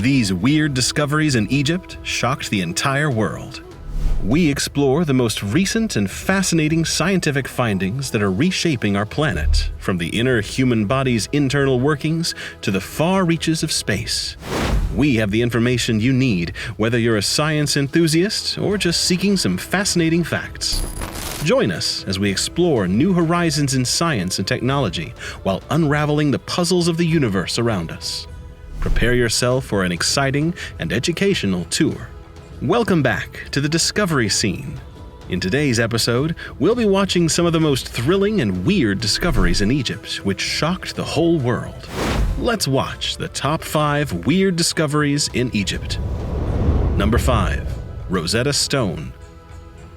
These weird discoveries in Egypt shocked the entire world. We explore the most recent and fascinating scientific findings that are reshaping our planet, from the inner human body's internal workings to the far reaches of space. We have the information you need, whether you're a science enthusiast or just seeking some fascinating facts. Join us as we explore new horizons in science and technology while unraveling the puzzles of the universe around us. Prepare yourself for an exciting and educational tour. Welcome back to the Discovery Scene. In today's episode, we'll be watching some of the most thrilling and weird discoveries in Egypt, which shocked the whole world. Let's watch the top 5 weird discoveries in Egypt. Number 5. Rosetta Stone.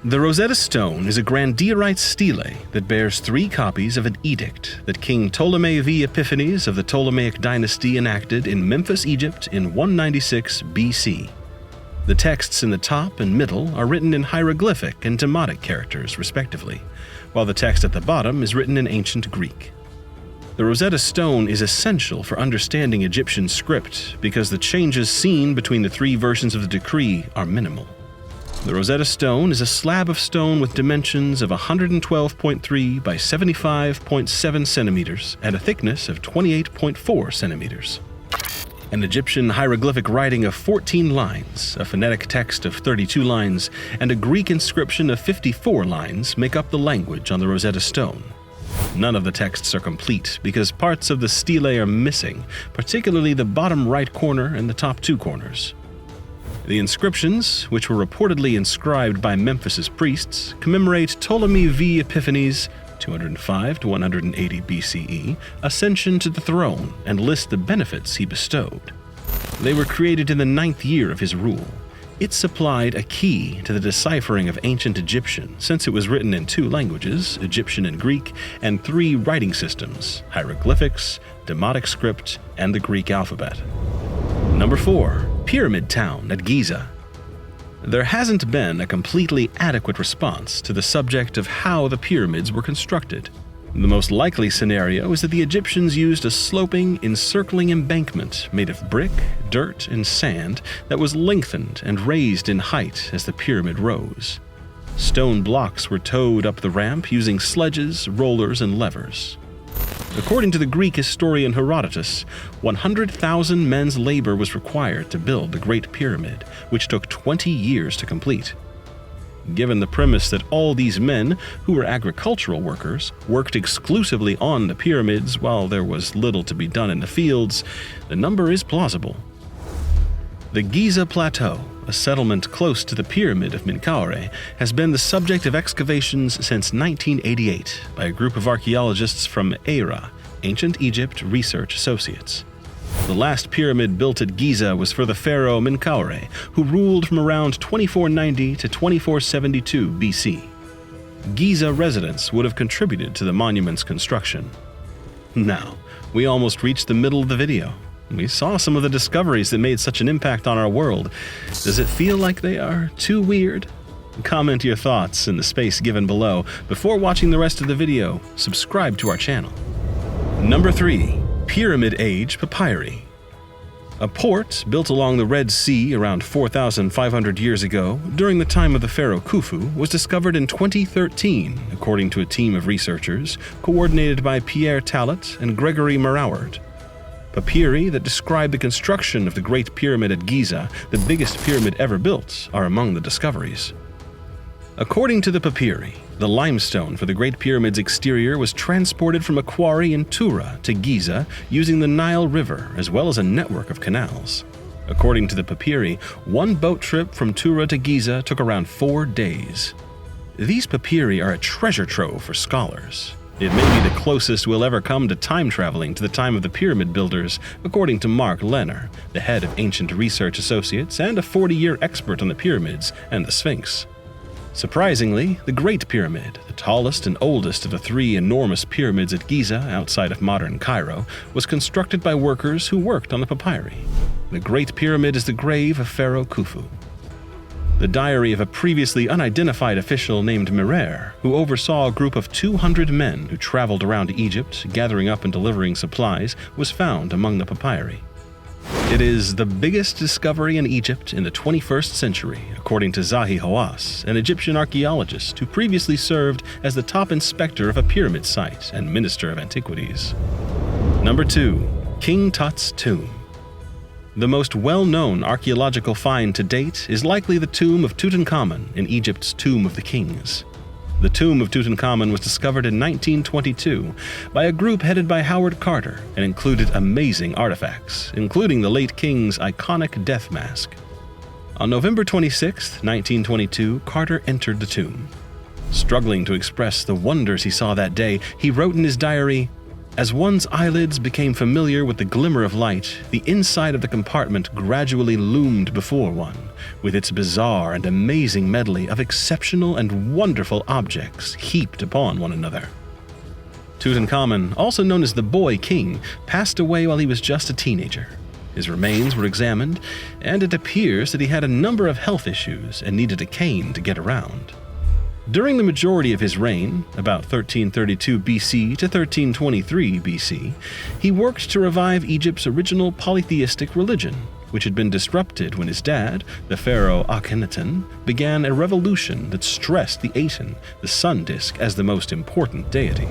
The Rosetta Stone is a grandiorite stele that bears 3 copies of an edict that King Ptolemy V. Epiphanes of the Ptolemaic dynasty enacted in Memphis, Egypt in 196 BC. The texts in the top and middle are written in hieroglyphic and Demotic characters, respectively, while the text at the bottom is written in ancient Greek. The Rosetta Stone is essential for understanding Egyptian script because the changes seen between the 3 versions of the decree are minimal. The Rosetta Stone is a slab of stone with dimensions of 112.3 by 75.7 centimeters and a thickness of 28.4 centimeters. An Egyptian hieroglyphic writing of 14 lines, a phonetic text of 32 lines, and a Greek inscription of 54 lines make up the language on the Rosetta Stone. None of the texts are complete because parts of the stele are missing, particularly the bottom right corner and the top 2 corners. The inscriptions, which were reportedly inscribed by Memphis's priests, commemorate Ptolemy V. Epiphanes' 205 to 180 BCE ascension to the throne and list the benefits he bestowed. They were created in the 9th year of his rule. It supplied a key to the deciphering of ancient Egyptian, since it was written in 2 languages, Egyptian and Greek, and 3 writing systems, hieroglyphics, Demotic script, and the Greek alphabet. Number 4. Pyramid Town at Giza. There hasn't been a completely adequate response to the subject of how the pyramids were constructed. The most likely scenario is that the Egyptians used a sloping, encircling embankment made of brick, dirt, and sand that was lengthened and raised in height as the pyramid rose. Stone blocks were towed up the ramp using sledges, rollers, and levers. According to the Greek historian Herodotus, 100,000 men's labor was required to build the Great Pyramid, which took 20 years to complete. Given the premise that all these men, who were agricultural workers, worked exclusively on the pyramids while there was little to be done in the fields, the number is plausible. The Giza Plateau, a settlement close to the Pyramid of Menkaure, has been the subject of excavations since 1988 by a group of archaeologists from ERA, Ancient Egypt Research Associates. The last pyramid built at Giza was for the pharaoh Menkaure, who ruled from around 2490 to 2472 BC. Giza residents would have contributed to the monument's construction. Now, we almost reached the middle of the video. We saw some of the discoveries that made such an impact on our world. Does it feel like they are too weird? Comment your thoughts in the space given below. Before watching the rest of the video, subscribe to our channel. Number 3. Pyramid Age Papyri. A port built along the Red Sea around 4,500 years ago, during the time of the pharaoh Khufu, was discovered in 2013, according to a team of researchers coordinated by Pierre Tallet and Gregory Marauard. Papyri that describe the construction of the Great Pyramid at Giza, the biggest pyramid ever built, are among the discoveries. According to the papyri, the limestone for the Great Pyramid's exterior was transported from a quarry in Tura to Giza using the Nile River as well as a network of canals. According to the papyri, one boat trip from Tura to Giza took around 4 days. These papyri are a treasure trove for scholars. It may be the closest we'll ever come to time traveling to the time of the pyramid builders, according to Mark Lehner, the head of Ancient Research Associates and a 40-year expert on the pyramids and the Sphinx. Surprisingly, the Great Pyramid, the tallest and oldest of the 3 enormous pyramids at Giza outside of modern Cairo, was constructed by workers who worked on the papyri. The Great Pyramid is the grave of Pharaoh Khufu. The diary of a previously unidentified official named Mirer, who oversaw a group of 200 men who traveled around Egypt, gathering up and delivering supplies, was found among the papyri. It is the biggest discovery in Egypt in the 21st century, according to Zahi Hawass, an Egyptian archaeologist who previously served as the top inspector of a pyramid site and minister of antiquities. Number 2. King Tut's tomb. The most well-known archaeological find to date is likely the tomb of Tutankhamun in Egypt's Tomb of the Kings. The tomb of Tutankhamun was discovered in 1922 by a group headed by Howard Carter and included amazing artifacts, including the late king's iconic death mask. On November 26, 1922, Carter entered the tomb. Struggling to express the wonders he saw that day, he wrote in his diary, "As one's eyelids became familiar with the glimmer of light, the inside of the compartment gradually loomed before one, with its bizarre and amazing medley of exceptional and wonderful objects heaped upon one another." Tutankhamun, also known as the Boy King, passed away while he was just a teenager. His remains were examined, and it appears that he had a number of health issues and needed a cane to get around. During the majority of his reign, about 1332 BC to 1323 BC, he worked to revive Egypt's original polytheistic religion, which had been disrupted when his dad, the pharaoh Akhenaten, began a revolution that stressed the Aten, the sun disk, as the most important deity.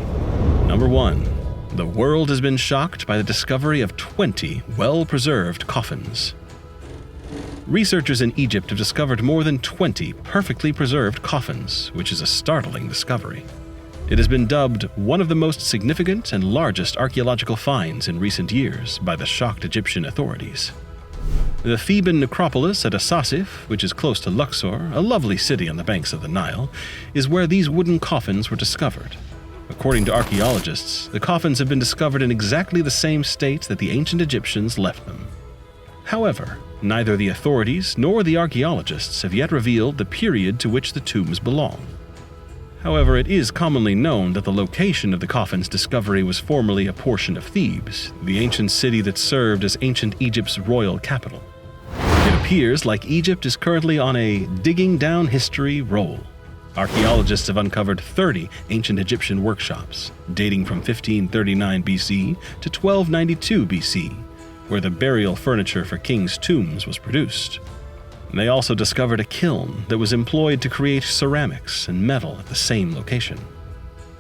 Number 1. The world has been shocked by the discovery of 20 well-preserved coffins. Researchers in Egypt have discovered more than 20 perfectly preserved coffins, which is a startling discovery. It has been dubbed one of the most significant and largest archaeological finds in recent years by the shocked Egyptian authorities. The Theban necropolis at Asasif, which is close to Luxor, a lovely city on the banks of the Nile, is where these wooden coffins were discovered. According to archaeologists, the coffins have been discovered in exactly the same state that the ancient Egyptians left them. However, neither the authorities nor the archaeologists have yet revealed the period to which the tombs belong. However, it is commonly known that the location of the coffin's discovery was formerly a portion of Thebes, the ancient city that served as ancient Egypt's royal capital. It appears like Egypt is currently on a digging down history roll. Archaeologists have uncovered 30 ancient Egyptian workshops, dating from 1539 BC to 1292 BC, where the burial furniture for kings' tombs was produced. They also discovered a kiln that was employed to create ceramics and metal at the same location.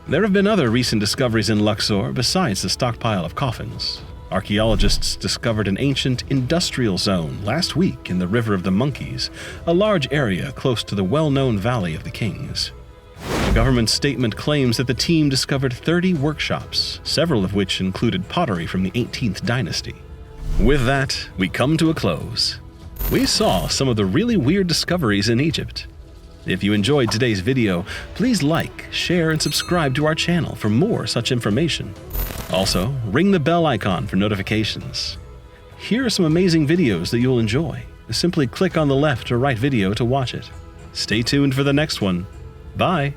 There have been other recent discoveries in Luxor besides the stockpile of coffins. Archaeologists discovered an ancient industrial zone last week in the River of the Monkeys, a large area close to the well-known Valley of the Kings. The government statement claims that the team discovered 30 workshops, several of which included pottery from the 18th dynasty. With that, we come to a close. We saw some of the really weird discoveries in Egypt. If you enjoyed today's video, please like, share, and subscribe to our channel for more such information. Also, ring the bell icon for notifications. Here are some amazing videos that you'll enjoy. Simply click on the left or right video to watch it. Stay tuned for the next one. Bye!